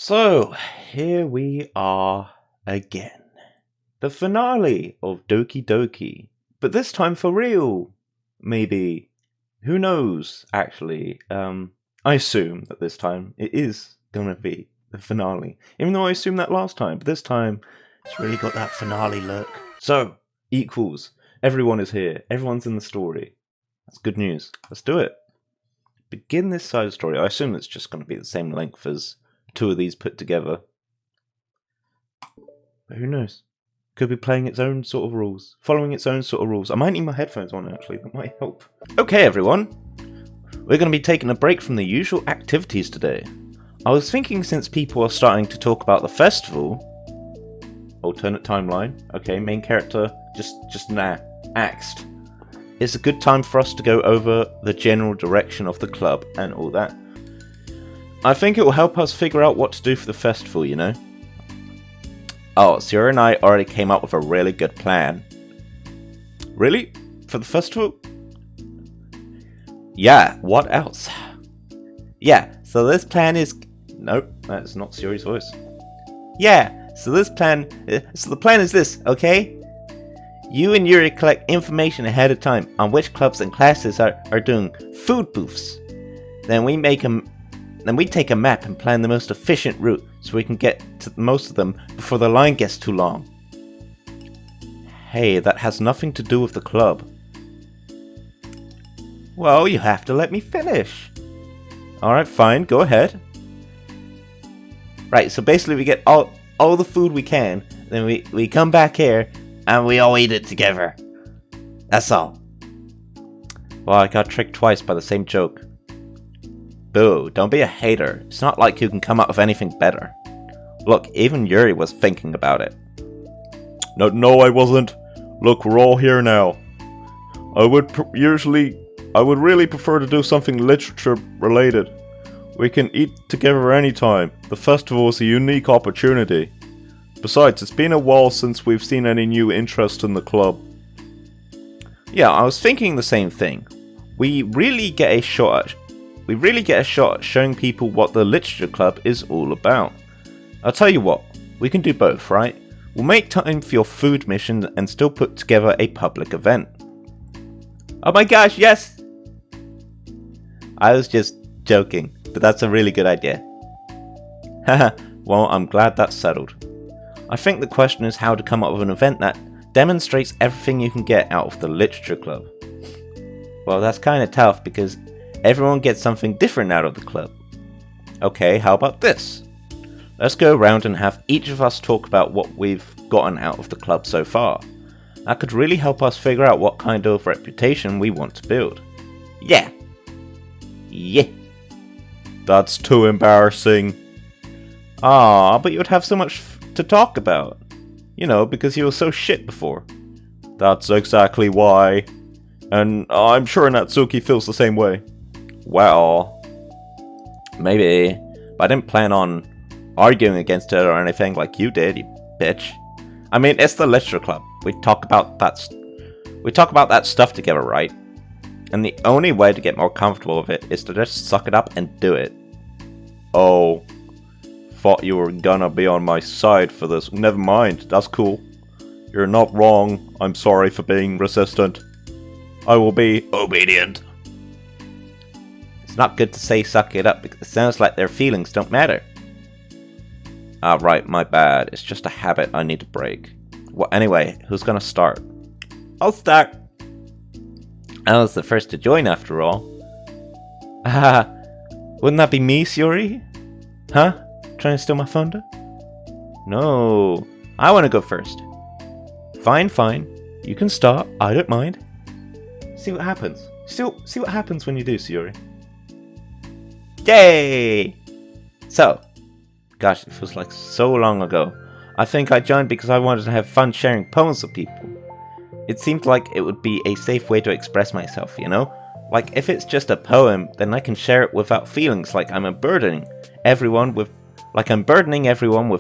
So, here we are again. The finale of Doki Doki. But this time for real. Maybe. Who knows, actually. I assume that this time it is gonna be the finale. Even though I assumed that last time. But this time, it's really got that finale look. So, equals. Everyone is here. Everyone's in the story. That's good news. Let's do it. Begin this side story. I assume it's just going to be the same length as two of these put together. But who knows? Could be playing its own sort of rules. Following its own sort of rules. I might need my headphones on actually. That might help. Okay everyone. We're going to be taking a break from the usual activities today. I was thinking since people are starting to talk about the festival. Alternate timeline. Okay, main character just axed. It's a good time for us to go over the general direction of the club and all that. I think it will help us figure out what to do for the festival, you know? Oh, Sierra and I already came up with a really good plan. Really? For the festival? Yeah, what else? Yeah, so this plan is... Nope, that's not Sierra's voice. Yeah, so the plan is this, okay? You and Yuri collect information ahead of time on which clubs and classes are doing food booths. Then we take a map and plan the most efficient route so we can get to most of them before the line gets too long. Hey, that has nothing to do with the club. Well, you have to let me finish. Alright, fine, go ahead. Right, so basically we get all the food we can, then we come back here, and we all eat it together. That's all. Well, I got tricked twice by the same joke. Boo, don't be a hater. It's not like you can come up with anything better. Look, even Yuri was thinking about it. No, I wasn't. Look, we're all here now. I would really prefer to do something literature related. We can eat together anytime. The festival is a unique opportunity. Besides, it's been a while since we've seen any new interest in the club. Yeah, I was thinking the same thing. We really get a shot at showing people what the literature club is all about. I'll tell you what, we can do both, right? We'll make time for your food mission and still put together a public event. Oh my gosh, yes! I was just joking, but that's a really good idea. Haha, well, I'm glad that's settled. I think the question is how to come up with an event that demonstrates everything you can get out of the literature club. Well, that's kind of tough because everyone gets something different out of the club. Okay, how about this? Let's go around and have each of us talk about what we've gotten out of the club so far. That could really help us figure out what kind of reputation we want to build. Yeah. That's too embarrassing. Ah, but you would have so much to talk about. You know, because you were so shit before. That's exactly why. And I'm sure Natsuki feels the same way. Well, maybe. But I didn't plan on arguing against it or anything like you did, you bitch. I mean, it's the literature club. We talk about that stuff together, right? And the only way to get more comfortable with it is to just suck it up and do it. Oh. Thought you were gonna be on my side for this. Never mind, that's cool. You're not wrong. I'm sorry for being resistant. I will be obedient. It's not good to say suck it up because it sounds like their feelings don't matter. Right, my bad. It's just a habit I need to break. Well, anyway, who's gonna start? I'll start. I was the first to join after all. Wouldn't that be me, Suri? Huh? Trying to steal my thunder? No, I want to go first. Fine. You can start. I don't mind. See what happens. See what happens when you do, Suri. Yay! So, gosh, it feels like so long ago. I think I joined because I wanted to have fun sharing poems with people. It seemed like it would be a safe way to express myself, you know? Like, if it's just a poem, then I can share it without feelings like I'm burdening everyone with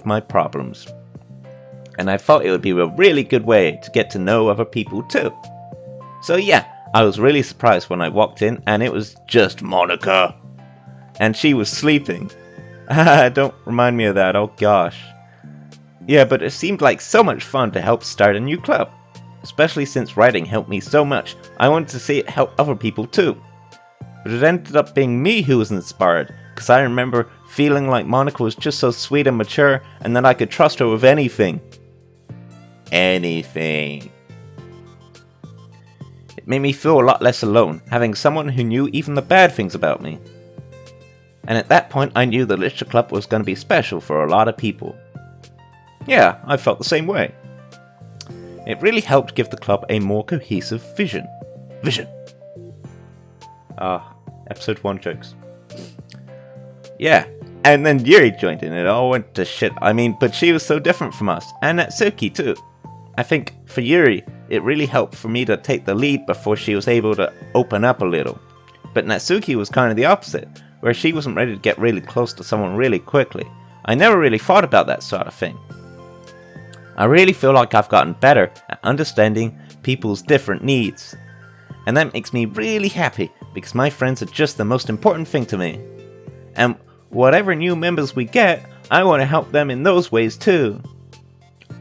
my problems. And I thought it would be a really good way to get to know other people too. So yeah, I was really surprised when I walked in and it was just Monica. And she was sleeping. Don't remind me of that, oh gosh. Yeah, but it seemed like so much fun to help start a new club. Especially since writing helped me so much, I wanted to see it help other people too. But it ended up being me who was inspired, because I remember feeling like Monica was just so sweet and mature, and that I could trust her with anything. Anything. It made me feel a lot less alone, having someone who knew even the bad things about me. And at that point I knew the literature club was going to be special for a lot of people. Yeah, I felt the same way. It really helped give the club a more cohesive vision. Episode 1 jokes. Yeah, and then Yuri joined in, it all went to shit. But she was so different from us, and Natsuki too. I think, for Yuri, it really helped for me to take the lead before she was able to open up a little. But Natsuki was kind of the opposite, where she wasn't ready to get really close to someone really quickly. I never really thought about that sort of thing. I really feel like I've gotten better at understanding people's different needs. And that makes me really happy, because my friends are just the most important thing to me. And whatever new members we get, I want to help them in those ways too.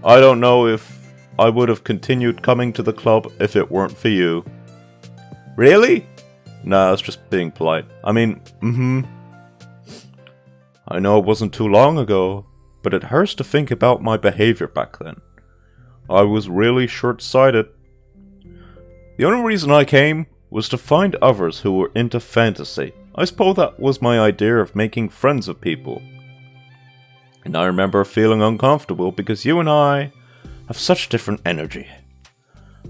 I don't know if I would have continued coming to the club if it weren't for you. Really? Nah, I was just being polite. I know it wasn't too long ago, but it hurts to think about my behavior back then. I was really short-sighted. The only reason I came was to find others who were into fantasy. I suppose that was my idea of making friends of people. And I remember feeling uncomfortable because you and I have such different energy.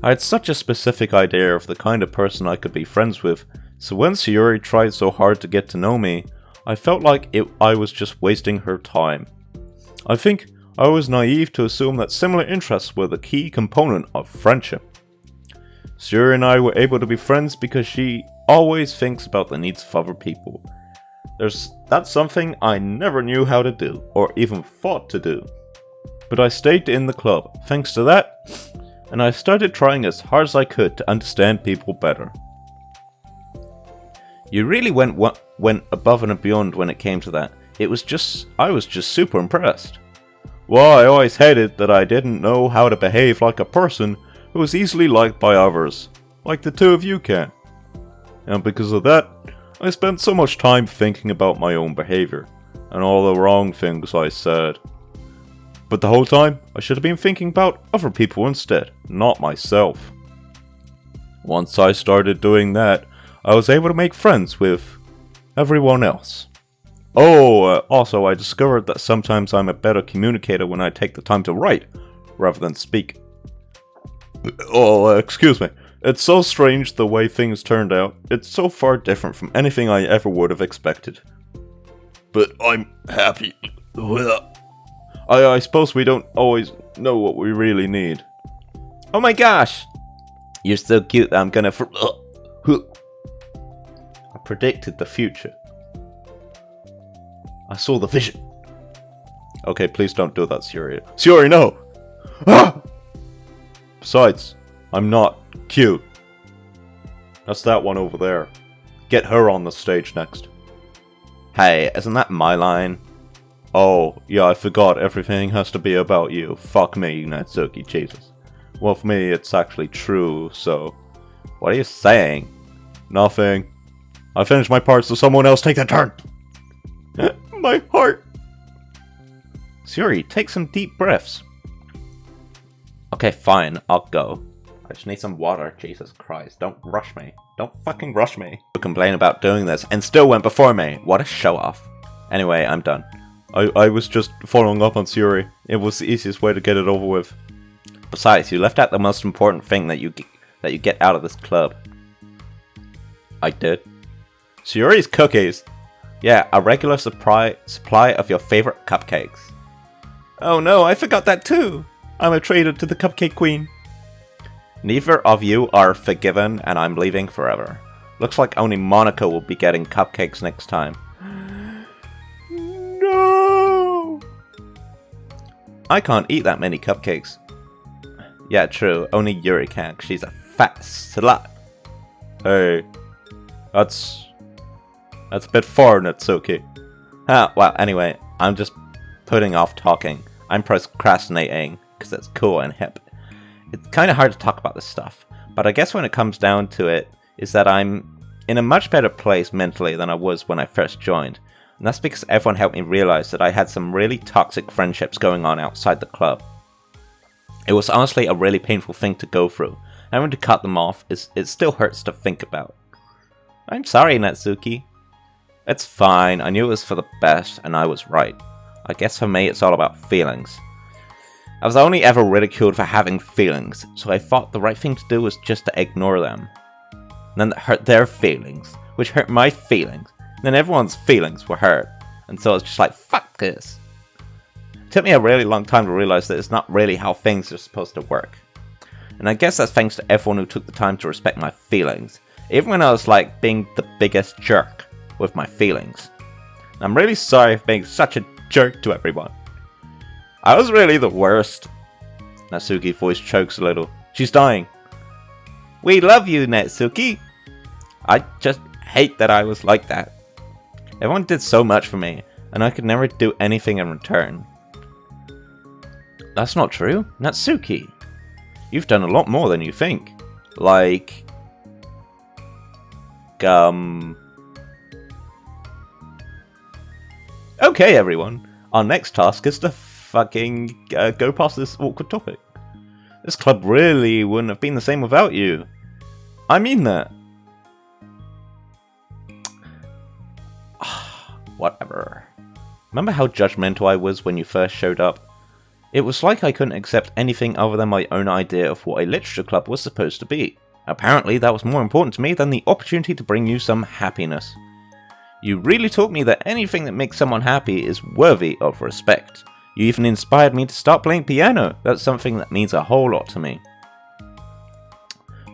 I had such a specific idea of the kind of person I could be friends with, so when Sayuri tried so hard to get to know me, I felt like I was just wasting her time. I think I was naive to assume that similar interests were the key component of friendship. Sayuri and I were able to be friends because she always thinks about the needs of other people. That's something I never knew how to do, or even thought to do. But I stayed in the club, thanks to that, and I started trying as hard as I could to understand people better. You really went above and beyond when it came to that. I was just super impressed. Well, I always hated that I didn't know how to behave like a person who was easily liked by others, like the two of you can. And because of that, I spent so much time thinking about my own behavior, and all the wrong things I said. But the whole time, I should have been thinking about other people instead, not myself. Once I started doing that, I was able to make friends with everyone else. Also I discovered that sometimes I'm a better communicator when I take the time to write, rather than speak. Excuse me. It's so strange the way things turned out. It's so far different from anything I ever would have expected. But I'm happy. I suppose we don't always know what we really need. Oh my gosh! You're so cute that I'm gonna I predicted the future. I saw the vision. Okay, please don't do that, Sayuri. Sayuri, no! Ah! Besides, I'm not cute. That's that one over there. Get her on the stage next. Hey, isn't that my line? Oh, yeah, I forgot everything has to be about you. Fuck me, Natsuki, Jesus. Well, for me, it's actually true, so... What are you saying? Nothing. I finished my part, so someone else take the turn! My heart! Sayuri, take some deep breaths. Okay, fine, I'll go. I just need some water, Jesus Christ. Don't rush me. Don't fucking rush me. You complain about doing this and still went before me. What a show off. Anyway, I'm done. I was just following up on Sayuri. It was the easiest way to get it over with. Besides, you left out the most important thing that you get out of this club. I did. Sayuri's cookies. Yeah, a regular supply of your favorite cupcakes. Oh no, I forgot that too. I'm a traitor to the Cupcake Queen. Neither of you are forgiven, and I'm leaving forever. Looks like only Monica will be getting cupcakes next time. No! I can't eat that many cupcakes. Yeah, true. Only Yuri can, 'cause she's a fat slut. Hey, that's a bit far, Natsuki. Well, anyway, I'm just putting off talking. I'm procrastinating because it's cool and hip. It's kind of hard to talk about this stuff, but I guess when it comes down to it, is that I'm in a much better place mentally than I was when I first joined. And that's because everyone helped me realize that I had some really toxic friendships going on outside the club. It was honestly a really painful thing to go through. Having to cut them off, it still hurts to think about. I'm sorry, Natsuki. It's fine, I knew it was for the best, and I was right. I guess for me it's all about feelings. I was only ever ridiculed for having feelings, so I thought the right thing to do was just to ignore them. And then that hurt their feelings, which hurt my feelings. Then everyone's feelings were hurt, and so it's just like, fuck this. It took me a really long time to realize that it's not really how things are supposed to work. And I guess that's thanks to everyone who took the time to respect my feelings, even when I was like being the biggest jerk with my feelings. And I'm really sorry for being such a jerk to everyone. I was really the worst. Natsuki's voice chokes a little. She's dying. We love you, Natsuki. I just hate that I was like that. Everyone did so much for me, and I could never do anything in return. That's not true, Natsuki. You've done a lot more than you think. Like... Okay, everyone. Our next task is to fucking go past this awkward topic. This club really wouldn't have been the same without you. I mean that. Whatever. Remember how judgmental I was when you first showed up? It was like I couldn't accept anything other than my own idea of what a literature club was supposed to be. Apparently that was more important to me than the opportunity to bring you some happiness. You really taught me that anything that makes someone happy is worthy of respect. You even inspired me to start playing piano. That's something that means a whole lot to me.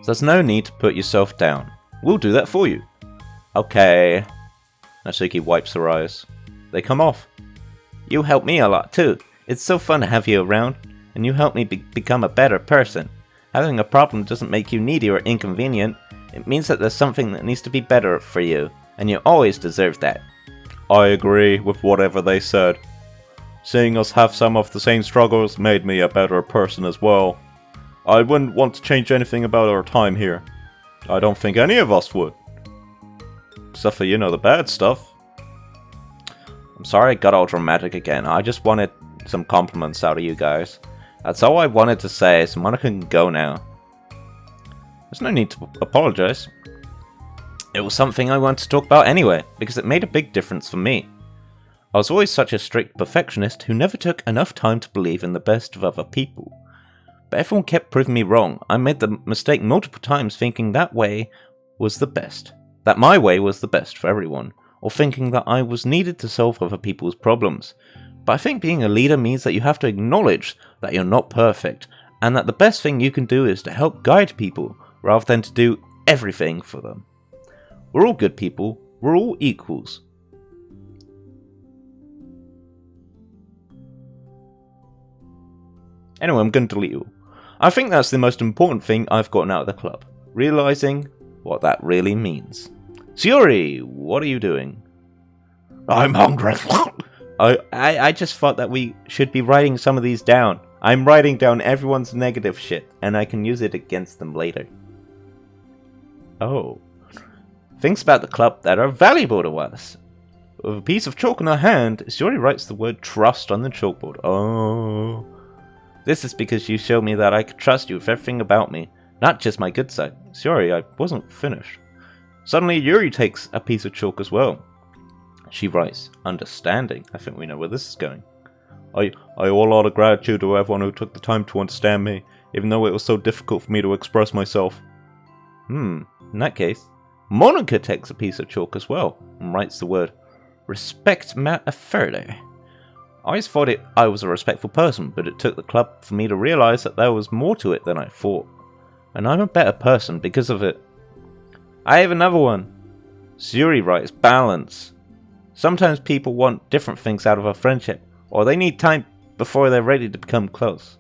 So there's no need to put yourself down. We'll do that for you. Okay. Natsuki wipes her eyes. They come off. You help me a lot too. It's so fun to have you around, and you help me become a better person. Having a problem doesn't make you needy or inconvenient. It means that there's something that needs to be better for you, and you always deserve that. I agree with whatever they said. Seeing us have some of the same struggles made me a better person as well. I wouldn't want to change anything about our time here. I don't think any of us would. Except for, you know, the bad stuff. I'm sorry I got all dramatic again. I just wanted some compliments out of you guys. That's all I wanted to say, so Monica can go now. There's no need to apologize. It was something I wanted to talk about anyway, because it made a big difference for me. I was always such a strict perfectionist who never took enough time to believe in the best of other people. But everyone kept proving me wrong. I made the mistake multiple times thinking that way was the best. That my way was the best for everyone. Or thinking that I was needed to solve other people's problems. But I think being a leader means that you have to acknowledge that you're not perfect, and that the best thing you can do is to help guide people, rather than to do everything for them. We're all good people. We're all equals. Anyway, I'm going to delete you. I think that's the most important thing I've gotten out of the club. Realizing what that really means. Sayori, what are you doing? I'm hungry. I just thought that we should be writing some of these down. I'm writing down everyone's negative shit, and I can use it against them later. Oh. Things about the club that are valuable to us. With a piece of chalk in her hand, Sayori writes the word trust on the chalkboard. Oh. This is because you showed me that I could trust you with everything about me, not just my good side. Sorry, I wasn't finished. Suddenly, Yuri takes a piece of chalk as well. She writes, understanding. I think we know where this is going. I owe a lot of gratitude to everyone who took the time to understand me, even though it was so difficult for me to express myself. In that case, Monica takes a piece of chalk as well, and writes the word, respect matter further. I always thought I was a respectful person, but it took the club for me to realize that there was more to it than I thought. And I'm a better person because of it. I have another one. Sayori writes balance. Sometimes people want different things out of a friendship, or they need time before they're ready to become close.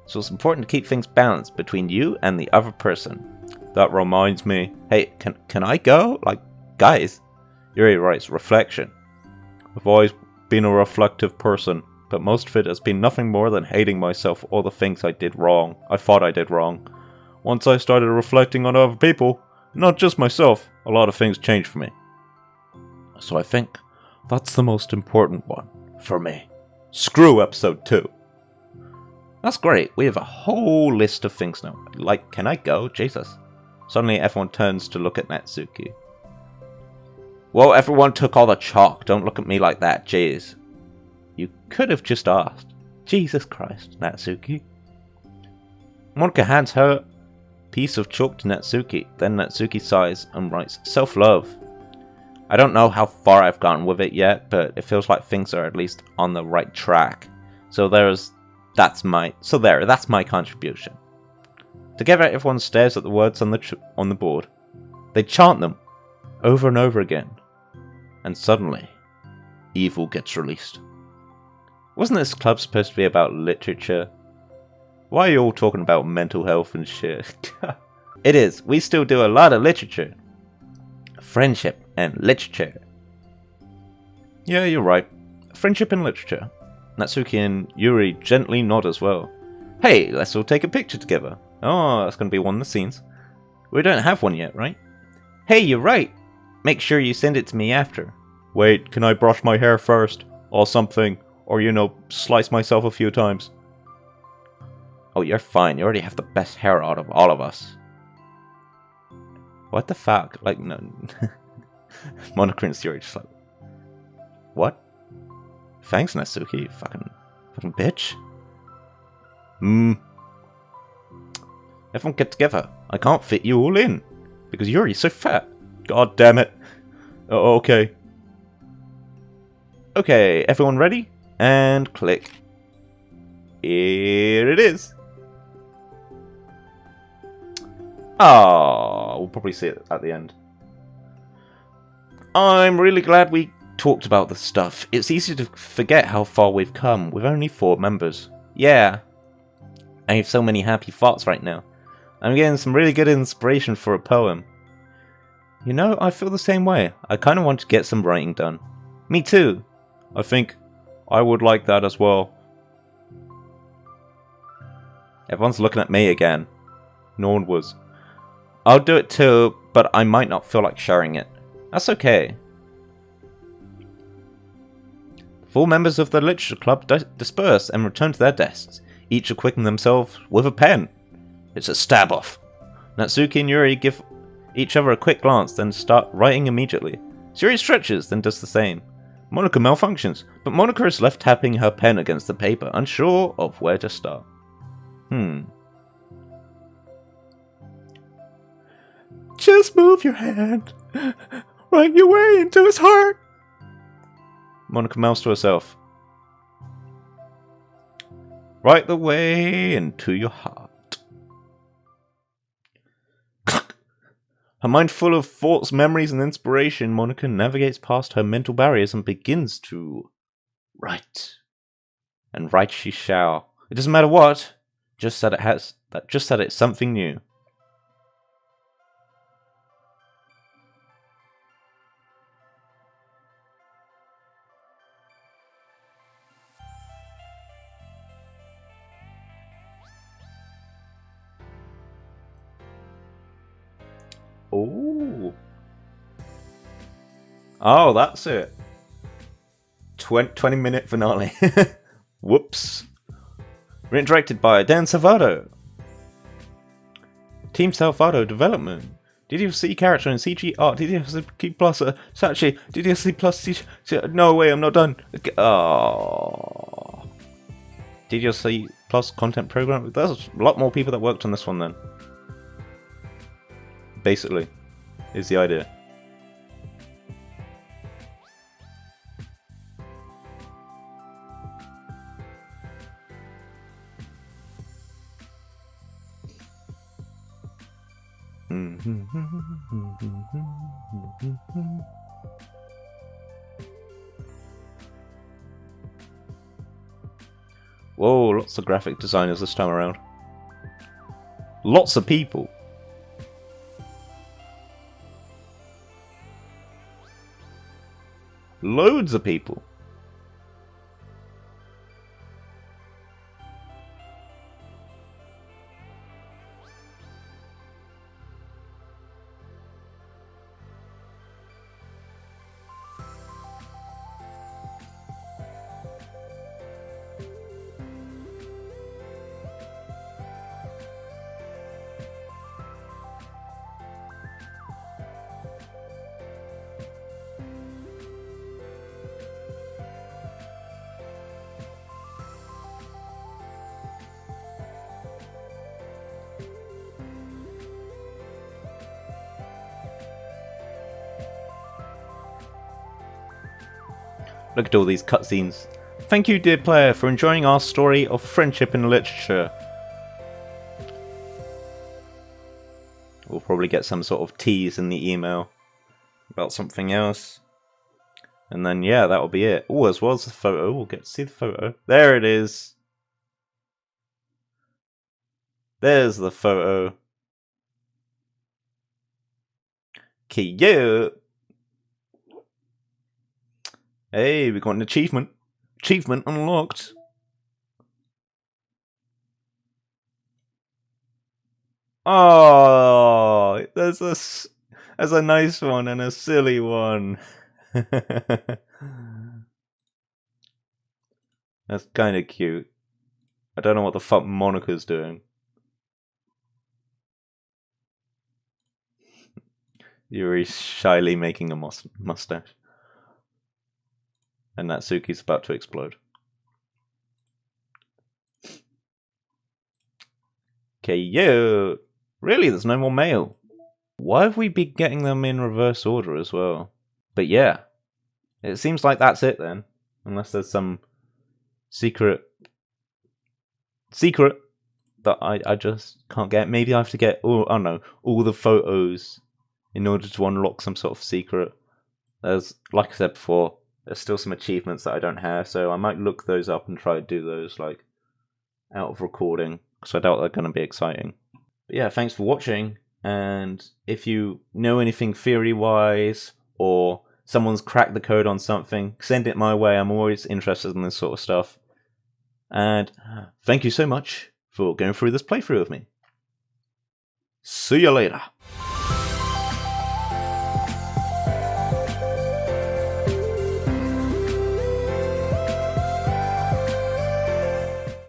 So it's important to keep things balanced between you and the other person. That reminds me. Hey, can I go? Like, guys. Yuri writes reflection. I've always been a reflective person, but most of it has been nothing more than hating myself for all the things I thought I did wrong. Once I started reflecting on other people, not just myself, a lot of things changed for me. So I think that's the most important one for me. Screw episode 2. That's great, we have a whole list of things now. Like, can I go? Jesus. Suddenly everyone turns to look at Natsuki. Well, everyone took all the chalk, don't look at me like that, jeez. You could have just asked. Jesus Christ, Natsuki. Monika hands her piece of chalk to Natsuki, then Natsuki sighs and writes, self-love. I don't know how far I've gotten with it yet, but it feels like things are at least on the right track. That's my contribution. Together, everyone stares at the words on the board. They chant them over and over again. And suddenly, evil gets released. Wasn't this club supposed to be about literature? Why are you all talking about mental health and shit? It is. We still do a lot of literature. Friendship and literature. Yeah, you're right. Friendship and literature. Natsuki and Yuri gently nod as well. Hey, let's all take a picture together. Oh, that's going to be one of the scenes. We don't have one yet, right? Hey, you're right. Make sure you send it to me after. Wait, can I brush my hair first? Or something. Or, slice myself a few times. Oh, you're fine. You already have the best hair out of all of us. What the fuck? Like, no. Monika and Yuri just like... What? Thanks, Natsuki. Fucking bitch. Everyone get together. I can't fit you all in. Because Yuri's so fat. God damn it. Oh, okay. Okay, everyone ready? And click. Here it is. Ah, we'll probably see it at the end. I'm really glad we talked about this stuff. It's easy to forget how far we've come with only 4 members. Yeah. I have so many happy thoughts right now. I'm getting some really good inspiration for a poem. I feel the same way. I kind of want to get some writing done. Me too. I think I would like that as well. Everyone's looking at me again. No one was. I'll do it too, but I might not feel like sharing it. That's okay. 4 members of the literature club disperse and return to their desks, each equipping themselves with a pen. It's a stab-off. Natsuki and Yuri give each other a quick glance, then start writing immediately. Yuri stretches, then does the same. Monika malfunctions, but Monika is left tapping her pen against the paper, unsure of where to start. Just move your hand. Right your way into his heart. Monika mouths to herself. Right the way into your heart. Her mind full of thoughts, memories, and inspiration, Monika navigates past her mental barriers and begins to write. And write she shall. It doesn't matter what, just that it's something new. Oh, that's it. 20-minute finale. Whoops. Written directed by Dan Salvato. Team Salvato Development. DDLC character and CG art. DDLC plus Sachi. DDLC plus CG. No way, I'm not done. Oh. DDLC plus content program. There's a lot more people that worked on this one then. Basically, is the idea. Whoa, lots of graphic designers this time around. Lots of people. Loads of people. Look at all these cutscenes. Thank you, dear player, for enjoying our story of friendship in literature. We'll probably get some sort of tease in the email about something else. And then, yeah, that'll be it. Oh, as well as the photo. We'll get to see the photo. There it is. There's the photo. Cute. Hey, we got an achievement. Achievement unlocked. Oh, there's a nice one and a silly one. That's kind of cute. I don't know what the fuck Monica's doing. Yuri's shyly making a mustache. And Natsuki's about to explode. Okay, yo! Really, there's no more mail. Why have we been getting them in reverse order as well? But yeah, it seems like that's it then. Unless there's some secret that I just can't get. Maybe I have to get, I don't know, all the photos in order to unlock some sort of secret. There's, like I said before, there's still some achievements that I don't have, so I might look those up and try to do those, like, out of recording, because I doubt they're going to be exciting. But yeah, thanks for watching, and if you know anything theory-wise, or someone's cracked the code on something, send it my way. I'm always interested in this sort of stuff. And thank you so much for going through this playthrough with me. See you later.